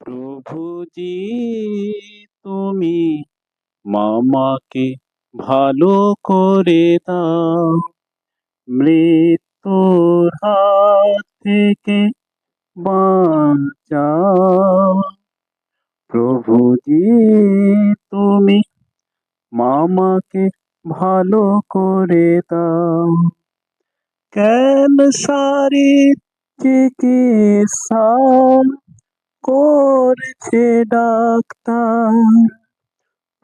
প্রভুজি তুমি মামাকে ভালো করে দাও, মৃত্যুর হাত থেকে বাঁচাও। প্রভুজি তুমি মামাকে ভালো করে দাও, ক্যান্সারের চিকিৎসা করছে ডাক্তার।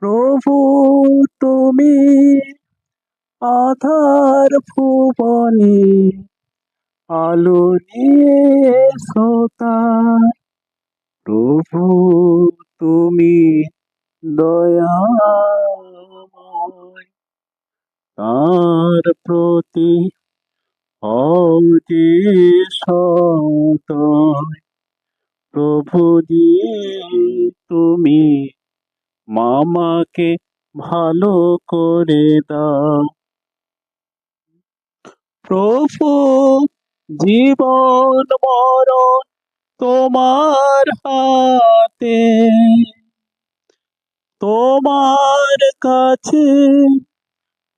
প্রভু তুমি আধার ভুবনে আলো নিয়ে এসো তার। প্রভু তুমি দয়াময়, তার প্রতি হও যে সদয়। প্রভুজি তুমি মামাকে ভালো করে দাও। প্রভু জীবন মরণ তোমার হাতে, তোমার কাছে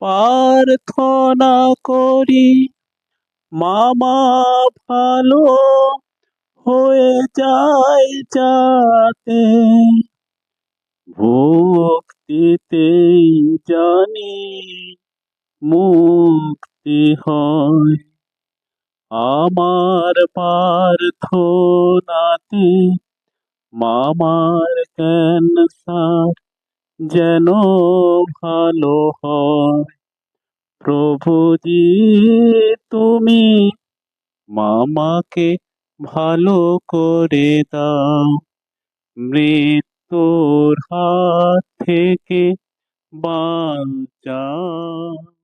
প্রার্থনা করি মামা ভালো হয়ে যায় যাতে। ভক্তিতেই জানি মুক্তি হয়, আমার প্রার্থনাতে মামার ক্যান্সার যেন ভালো হয়। প্রভুজি তুমি মামাকে ভালো করে দাও, মৃত্যুর হাত থেকে বাঁচাও।